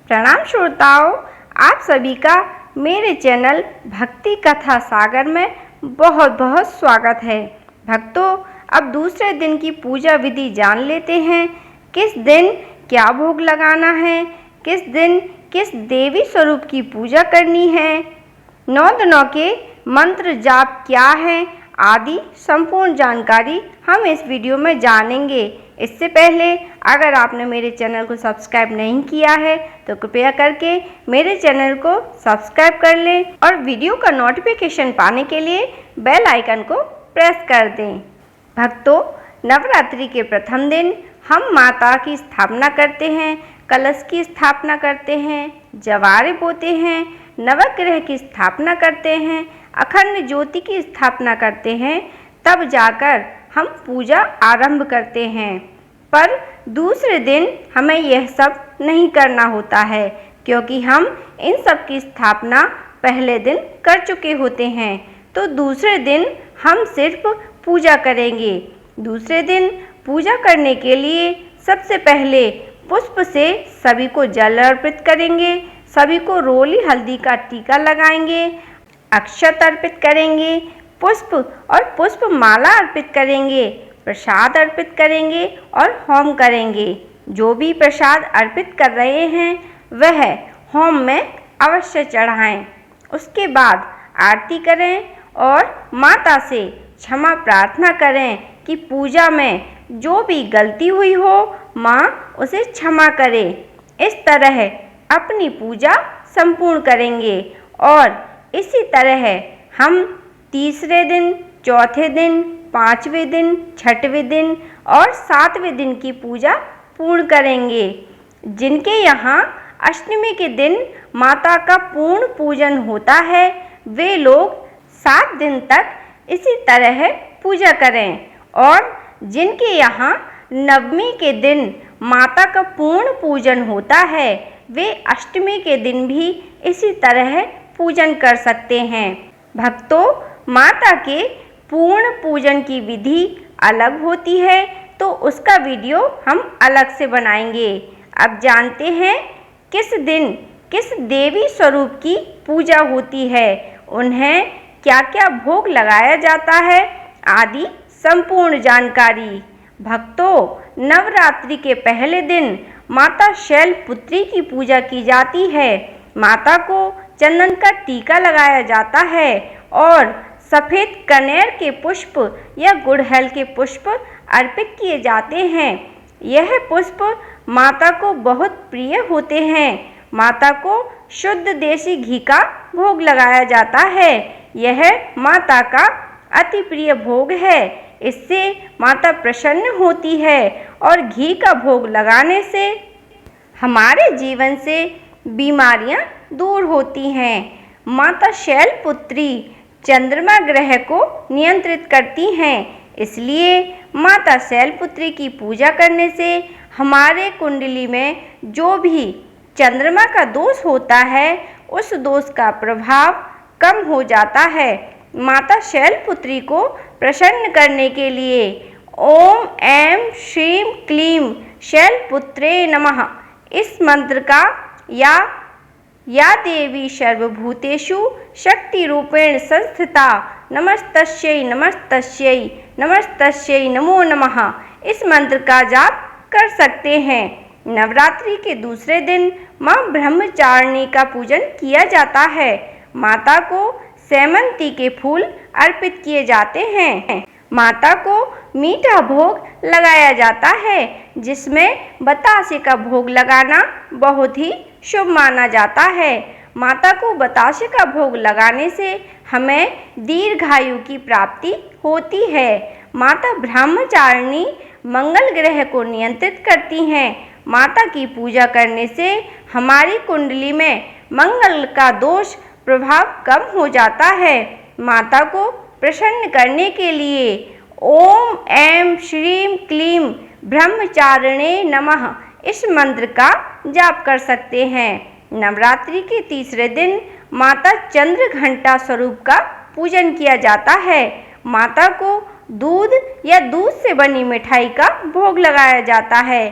प्रणाम श्रोताओं, आप सभी का मेरे चैनल भक्ति कथा सागर में बहुत बहुत स्वागत है। भक्तों, अब दूसरे दिन की पूजा विधि जान लेते हैं। किस दिन क्या भोग लगाना है, किस दिन किस देवी स्वरूप की पूजा करनी है, 9 दिनों के मंत्र जाप क्या है आदि संपूर्ण जानकारी हम इस वीडियो में जानेंगे। इससे पहले अगर आपने मेरे चैनल को सब्सक्राइब नहीं किया है तो कृपया करके मेरे चैनल को सब्सक्राइब कर लें और वीडियो का नोटिफिकेशन पाने के लिए बेल आइकन को प्रेस कर दें। भक्तों, नवरात्रि के प्रथम दिन हम माता की स्थापना करते हैं, कलश की स्थापना करते हैं, जवारे बोते हैं, नवग्रह की स्थापना करते हैं, अखंड ज्योति की स्थापना करते हैं, तब जाकर हम पूजा आरंभ करते हैं। पर दूसरे दिन हमें यह सब नहीं करना होता है, क्योंकि हम इन सब की स्थापना पहले दिन कर चुके होते हैं। तो दूसरे दिन हम सिर्फ पूजा करेंगे। दूसरे दिन पूजा करने के लिए सबसे पहले पुष्प से सभी को जल अर्पित करेंगे, सभी को रोली हल्दी का टीका लगाएंगे, अक्षत अर्पित करेंगे, पुष्प और पुष्प माला अर्पित करेंगे, प्रसाद अर्पित करेंगे और होम करेंगे। जो भी प्रसाद अर्पित कर रहे हैं वह होम में अवश्य चढ़ाएं। उसके बाद आरती करें और माता से क्षमा प्रार्थना करें कि पूजा में जो भी गलती हुई हो माँ उसे क्षमा करे। इस तरह अपनी पूजा संपूर्ण करेंगे और इसी तरह हम तीसरे दिन, चौथे दिन, 5वें दिन, 6वें दिन और 7वें दिन की पूजा पूर्ण करेंगे। जिनके यहाँ अष्टमी के दिन माता का पूर्ण पूजन होता है वे लोग 7 दिन तक इसी तरह पूजा करें और जिनके यहाँ नवमी के दिन माता का पूर्ण पूजन होता है वे अष्टमी के दिन भी इसी तरह पूजन कर सकते हैं। भक्तों, माता के पूर्ण पूजन की विधि अलग होती है तो उसका वीडियो हम अलग से बनाएंगे। अब जानते हैं किस दिन किस देवी स्वरूप की पूजा होती है, उन्हें क्या क्या भोग लगाया जाता है आदि संपूर्ण जानकारी। भक्तों, नवरात्रि के पहले दिन माता शैलपुत्री की पूजा की जाती है। माता को चंदन का टीका लगाया जाता है और सफ़ेद कनेर के पुष्प या गुड़हल के पुष्प अर्पित किए जाते हैं। यह पुष्प माता को बहुत प्रिय होते हैं। माता को शुद्ध देसी घी का भोग लगाया जाता है। यह माता का अति प्रिय भोग है। इससे माता प्रसन्न होती है और घी का भोग लगाने से हमारे जीवन से बीमारियां दूर होती हैं। माता शैलपुत्री चंद्रमा ग्रह को नियंत्रित करती हैं, इसलिए माता शैलपुत्री की पूजा करने से हमारे कुंडली में जो भी चंद्रमा का दोष होता है उस दोष का प्रभाव कम हो जाता है। माता शैलपुत्री को प्रसन्न करने के लिए ओम ऐं श्रीं क्लीं शैलपुत्रे नमः इस मंत्र का या देवी सर्वभूतेषु शक्ति रूपेण संस्थिता नमस्तस्यै नमस्तस्यै नमस्तस्यै नमो नमः इस मंत्र का जाप कर सकते हैं। नवरात्रि के दूसरे दिन मां ब्रह्मचारिणी का पूजन किया जाता है। माता को सेमंती के फूल अर्पित किए जाते हैं। माता को मीठा भोग लगाया जाता है, जिसमें बतासे का भोग लगाना बहुत ही शुभ माना जाता है। माता को बतासे का भोग लगाने से हमें दीर्घायु की प्राप्ति होती है। माता ब्रह्मचारिणी मंगल ग्रह को नियंत्रित करती हैं। माता की पूजा करने से हमारी कुंडली में मंगल का दोष प्रभाव कम हो जाता है। माता को प्रसन्न करने के लिए ओम ऐं श्रीं क्लीं ब्रह्मचारिणे नमः इस मंत्र का जाप कर सकते हैं। नवरात्रि के तीसरे दिन माता चंद्र घंटा स्वरूप का पूजन किया जाता है। माता को दूध या दूध से बनी मिठाई का भोग लगाया जाता है।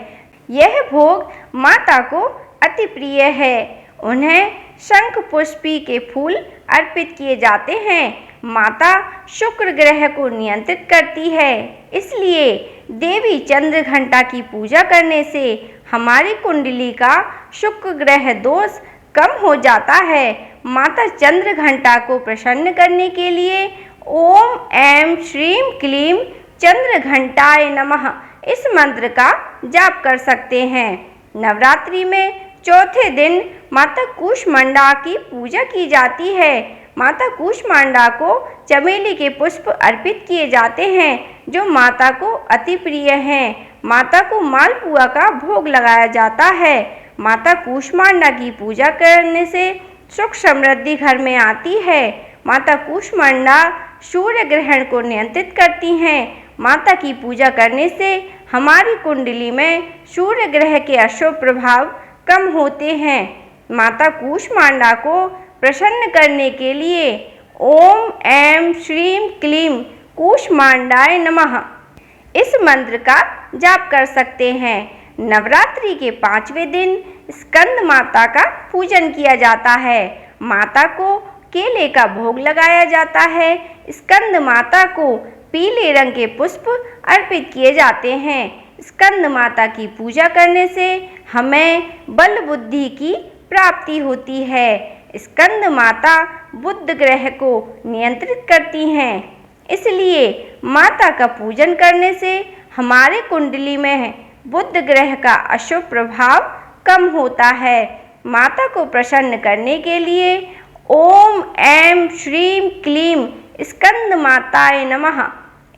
यह भोग माता को अति प्रिय है। उन्हें शंख पुष्पी के फूल अर्पित किए जाते हैं। माता शुक्र ग्रह को नियंत्रित करती है, इसलिए देवी चंद्र घंटा की पूजा करने से हमारी कुंडली का शुक्र ग्रह दोष कम हो जाता है। माता चंद्र घंटा को प्रसन्न करने के लिए ओम ऐं श्रीं क्लीं चंद्र घंटाय नमः इस मंत्र का जाप कर सकते हैं। नवरात्रि में चौथे दिन माता कूष्मांडा की पूजा की जाती है। माता कूष्मांडा को चमेली के पुष्प अर्पित किए जाते हैं, जो माता को अति प्रिय हैं। माता को मालपुआ का भोग लगाया जाता है। माता कूष्मांडा की पूजा करने से सुख समृद्धि घर में आती है। माता कूष्मांडा सूर्य ग्रहण को नियंत्रित करती हैं। माता की पूजा करने से हमारी कुंडली में सूर्य ग्रह के अशुभ प्रभाव कम होते हैं। माता कूष्मांडा को प्रसन्न करने के लिए ओम ऐं श्रीं क्लीं कूष्मांडाय नमः इस मंत्र का जाप कर सकते हैं। नवरात्रि के 5वें दिन स्कंद माता का पूजन किया जाता है। माता को केले का भोग लगाया जाता है। स्कंद माता को पीले रंग के पुष्प अर्पित किए जाते हैं। स्कंद माता की पूजा करने से हमें बल बुद्धि की प्राप्ति होती है। स्कंद माता बुध ग्रह को नियंत्रित करती हैं, इसलिए माता का पूजन करने से हमारे कुंडली में बुध ग्रह का अशुभ प्रभाव कम होता है। माता को प्रसन्न करने के लिए ओम ऐं श्रीं क्लीं स्कंद माताय नमः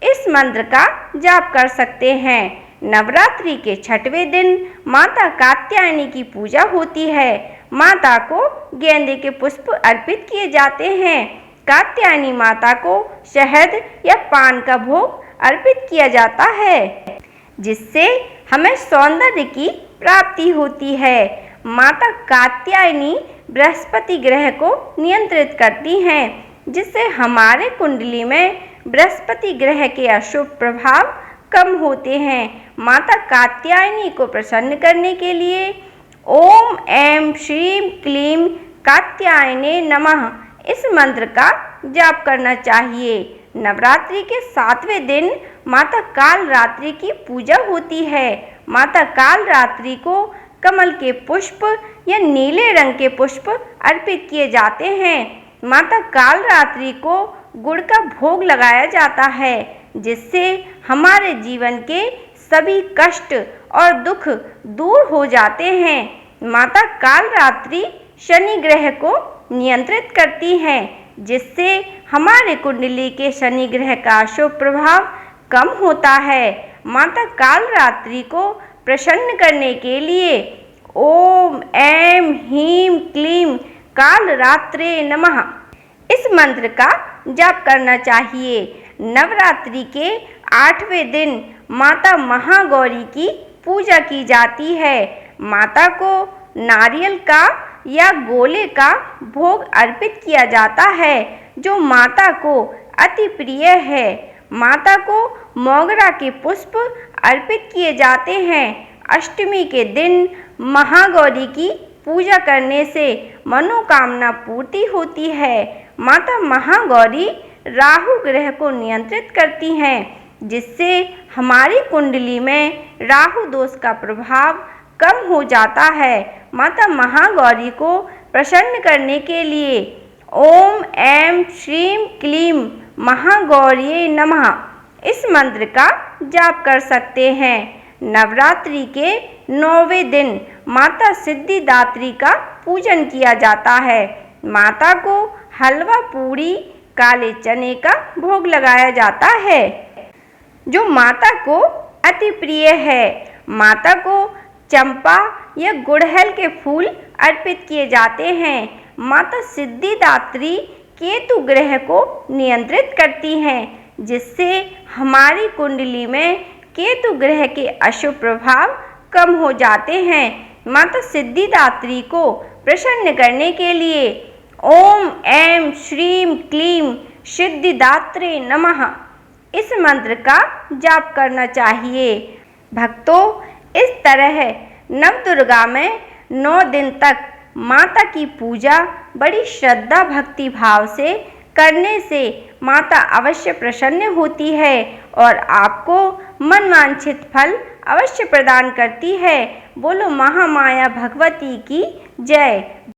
इस मंत्र का जाप कर सकते हैं। नवरात्रि के 6वें दिन माता कात्यायनी की पूजा होती है। माता को गेंदे के पुष्प अर्पित किए जाते हैं। कात्यायनी माता को शहद या पान का भोग अर्पित किया जाता है, जिससे हमें सौंदर्य की प्राप्ति होती है। माता कात्यायनी बृहस्पति ग्रह को नियंत्रित करती हैं, जिससे हमारे कुंडली में बृहस्पति ग्रह के अशुभ प्रभाव कम होते हैं। माता कात्यायनी को प्रसन्न करने के लिए ओम ऐं श्रीं क्लीं कात्यायने नमः इस मंत्र का जाप करना चाहिए। नवरात्रि के 7वें दिन माता कालरात्रि की पूजा होती है। माता कालरात्रि को कमल के पुष्प या नीले रंग के पुष्प अर्पित किए जाते हैं। माता कालरात्रि को गुड़ का भोग लगाया जाता है, जिससे हमारे जीवन के सभी कष्ट और दुख दूर हो जाते हैं। माता कालरात्रि शनि ग्रह को नियंत्रित करती हैं, जिससे हमारे कुंडली के शनि ग्रह का अशुभ प्रभाव कम होता है। माता कालरात्रि को प्रसन्न करने के लिए ओम ऐं ह्रीं क्लीं कालरात्रे नमः इस मंत्र का जाप करना चाहिए। नवरात्रि के 8वें दिन माता महागौरी की पूजा की जाती है। माता को नारियल का या गोले का भोग अर्पित किया जाता है, जो माता को अति प्रिय है। माता को मोगरा के पुष्प अर्पित किए जाते हैं। अष्टमी के दिन महागौरी की पूजा करने से मनोकामना पूर्ति होती है। माता महागौरी राहु ग्रह को नियंत्रित करती हैं, जिससे हमारी कुंडली में राहु दोष का प्रभाव कम हो जाता है। माता महागौरी को प्रसन्न करने के लिए ओम ऐं श्रीं क्लीं महागौर्यै नमः इस मंत्र का जाप कर सकते हैं। नवरात्रि के 9वें दिन माता सिद्धिदात्री का पूजन किया जाता है। माता को हलवा पूरी काले चने का भोग लगाया जाता है, जो माता को अति प्रिय है। माता को चंपा या गुड़हल के फूल अर्पित किए जाते हैं। माता सिद्धिदात्री केतु ग्रह को नियंत्रित करती हैं, जिससे हमारी कुंडली में केतु ग्रह के अशुभ प्रभाव कम हो जाते हैं। माता सिद्धिदात्री को प्रसन्न करने के लिए ओम ऐं श्रीं क्लीं सिद्धिदात्रे नमः इस मंत्र का जाप करना चाहिए। भक्तों, इस तरह नवदुर्गा में 9 दिन तक माता की पूजा बड़ी श्रद्धा भक्ति भाव से करने से माता अवश्य प्रसन्न होती है और आपको मनवांछित फल अवश्य प्रदान करती है। बोलो महामाया भगवती की जय।